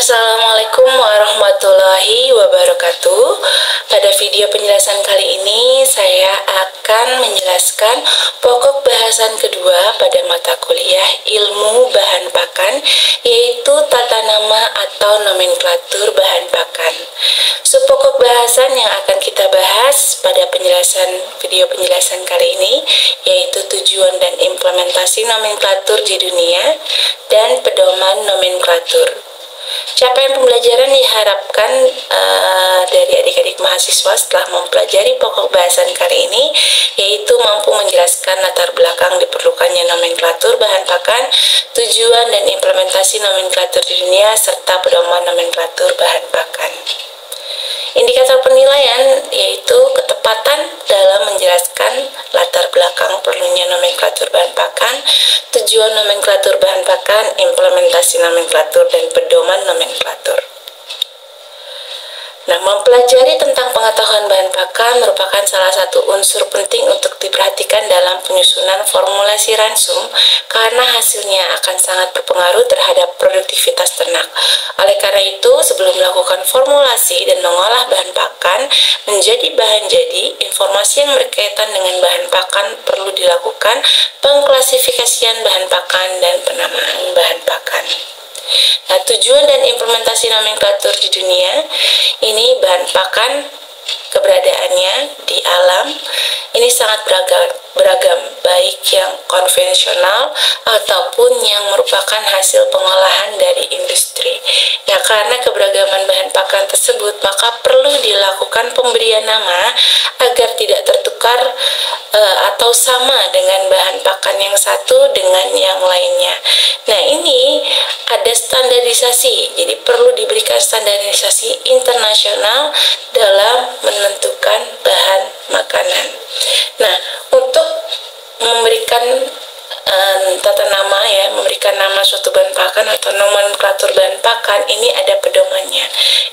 Assalamualaikum warahmatullahi wabarakatuh. Pada video penjelasan kali ini saya akan menjelaskan pokok bahasan kedua pada mata kuliah ilmu bahan pakan, yaitu tata nama atau nomenklatur bahan pakan. Subpokok bahasan yang akan kita bahas pada video penjelasan kali ini yaitu tujuan dan implementasi nomenklatur di dunia dan pedoman nomenklatur. Capaian pembelajaran diharapkan dari adik-adik mahasiswa setelah mempelajari pokok bahasan kali ini, yaitu mampu menjelaskan latar belakang diperlukannya nomenklatur bahan pakan, tujuan dan implementasi nomenklatur di dunia, serta pedoman nomenklatur bahan pakan. Indikator penilaian yaitu ketepatan dalam menjelaskan latar belakang perlunya nomenklatur bahan pakan, tujuan nomenklatur bahan pakan, implementasi nomenklatur, dan pedoman nomenklatur. Nah, mempelajari tentang pengetahuan bahan pakan merupakan salah satu unsur penting untuk diperhatikan dalam penyusunan formulasi ransum karena hasilnya akan sangat berpengaruh terhadap produktivitas ternak. Oleh karena itu, sebelum melakukan formulasi dan mengolah bahan pakan menjadi bahan jadi, informasi yang berkaitan dengan bahan pakan perlu dilakukan pengklasifikasian bahan pakan dan penamaan bahan pakan. Nah, tujuan dan implementasi nomenklatur di dunia ini bahan pakan keberadaannya di alam ini sangat beragam, baik yang konvensional ataupun yang merupakan hasil pengolahan dari industri. Nah, karena keberagaman bahan pakan tersebut, maka perlu dilakukan pemberian nama agar tidak tertukar atau sama dengan bahan pakan yang satu dengan yang lainnya. Nah, ini ada standarisasi, jadi perlu diberikan standarisasi internasional dalam menentukan bahan makanan. Nah, untuk memberikan tata nama memberikan nama suatu bahan pakan atau nomenklatur bahan pakan ini ada pedomannya,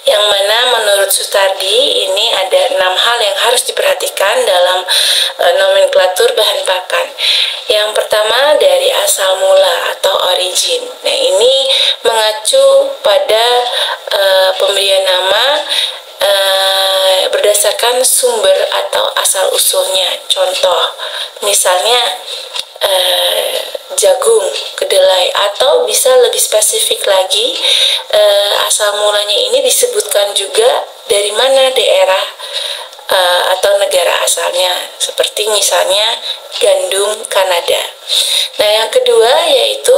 yang mana menurut Sutardi ini ada 6 hal yang harus diperhatikan dalam nomenklatur bahan pakan. Yang pertama dari asal mula atau origin. Nah, ini mengacu pada pemberian nama berdasarkan sumber atau asal usulnya. Contoh, misalnya jagung, kedelai, atau bisa lebih spesifik lagi asal mulanya ini disebutkan juga dari mana daerah atau negara asalnya, seperti misalnya gandum Kanada. Nah, yang kedua yaitu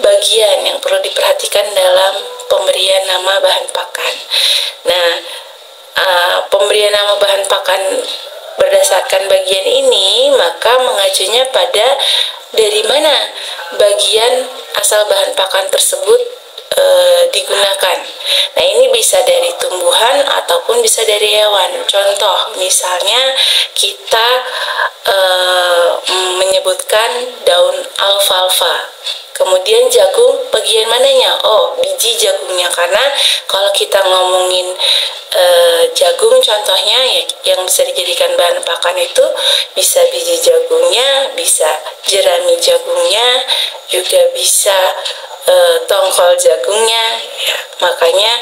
bagian yang perlu diperhatikan dalam pemberian nama bahan pakan. Nah, pemberian nama bahan pakan berdasarkan bagian ini maka mengacunya pada dari mana bagian asal bahan pakan tersebut digunakan. Nah, ini bisa dari tumbuhan ataupun bisa dari hewan. Contoh, misalnya kita menyebutkan daun alfalfa. Kemudian jagung, bagian mananya? Oh, biji jagungnya. Karena kalau kita ngomongin jagung contohnya yang bisa dijadikan bahan pakan itu bisa biji jagungnya, bisa jerami jagungnya, juga bisa tongkol jagungnya. Ya, makanya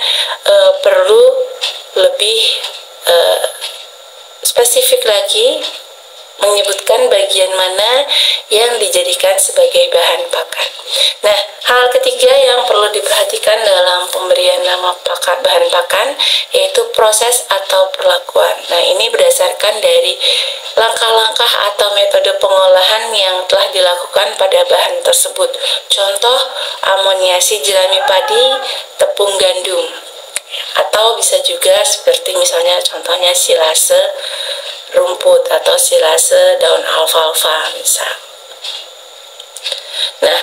perlu lebih spesifik lagi menyebutkan bagian mana yang dijadikan sebagai bahan pakan. Nah, hal ketiga yang perlu diperhatikan dalam pemberian nama bahan pakan yaitu proses atau perlakuan. Nah, ini berdasarkan dari langkah-langkah atau metode pengolahan yang telah dilakukan pada bahan tersebut. Contoh, amoniasi jerami padi, tepung gandum. Atau bisa juga seperti misalnya contohnya silase rumput atau silase daun alfalfa misal. Nah,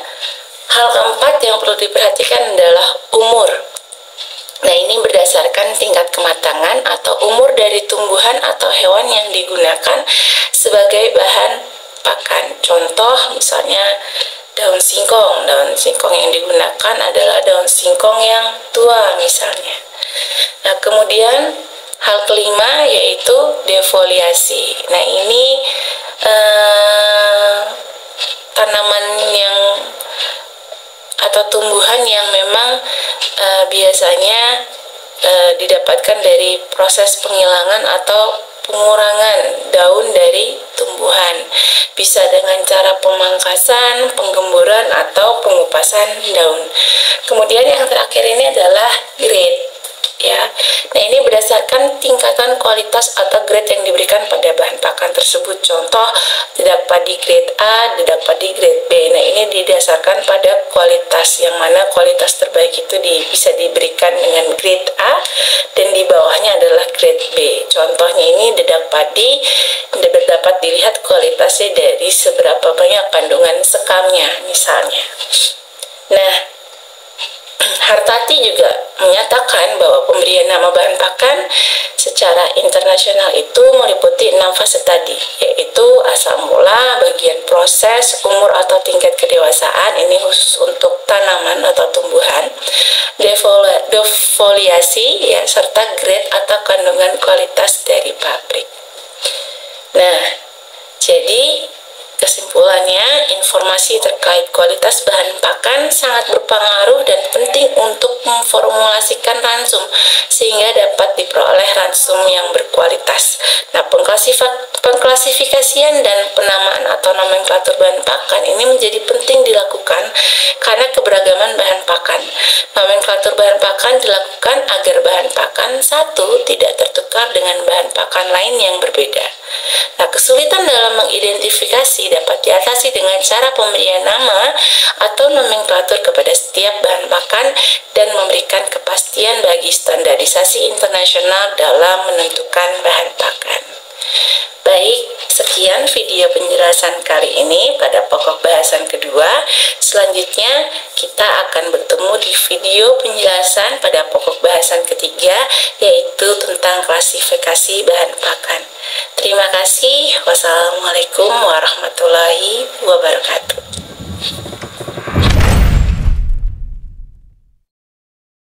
hal keempat yang perlu diperhatikan adalah umur. Nah, ini berdasarkan tingkat kematangan atau umur dari tumbuhan atau hewan yang digunakan sebagai bahan pakan. Contoh misalnya daun singkong. Daun singkong yang digunakan adalah daun singkong yang tua misalnya. Nah, kemudian hal kelima yaitu defoliasi. Nah, ini tanaman yang atau tumbuhan yang memang biasanya didapatkan dari proses penghilangan atau pengurangan daun dari tumbuhan. Bisa dengan cara pemangkasan, penggemburan, atau pengupasan daun. Kemudian yang terakhir ini adalah grade. Ya, nah ini berdasarkan tingkatan kualitas atau grade yang diberikan pada bahan pakan tersebut. Contoh, terdapat di grade A, terdapat di grade B. Nah ini didasarkan pada kualitas, yang mana kualitas terbaik itu bisa diberikan dengan grade A dan di bawahnya adalah grade B. Contohnya ini dapat dilihat kualitasnya dari seberapa banyak kandungan sekamnya misalnya. Nah, Hartati juga menyatakan bahwa pemberian nama bahan pakan secara internasional itu meliputi 6 fase tadi, yaitu asal mula, bagian proses, umur atau tingkat kedewasaan, ini khusus untuk tanaman atau tumbuhan, defoliasi, ya, serta grade atau kandungan kualitas dari pabrik. Nah, jadi kesimpulannya, informasi terkait kualitas bahan pakan sangat berpengaruh dan penting untuk memformulasikan ransum sehingga dapat diperoleh ransum yang berkualitas. Nah, pengklasifikasian dan penamaan atau nomenklatur bahan pakan ini menjadi penting dilakukan karena keberagaman bahan pakan. Nomenklatur bahan pakan dilakukan agar bahan pakan satu tidak tertukar dengan bahan pakan lain yang berbeda. Nah, kesulitan dalam mengidentifikasi dapat diatasi dengan cara pemberian nama atau nomenklatur kepada setiap bahan pakan dan memberikan kepastian bagi standarisasi internasional dalam menentukan bahan pakan. Baik, sekian video penjelasan kali ini pada pokok bahasan kedua. Selanjutnya kita akan bertemu di video penjelasan pada pokok bahasan ketiga, yaitu tentang klasifikasi bahan pakan. Terima kasih. Wassalamualaikum warahmatullahi wabarakatuh.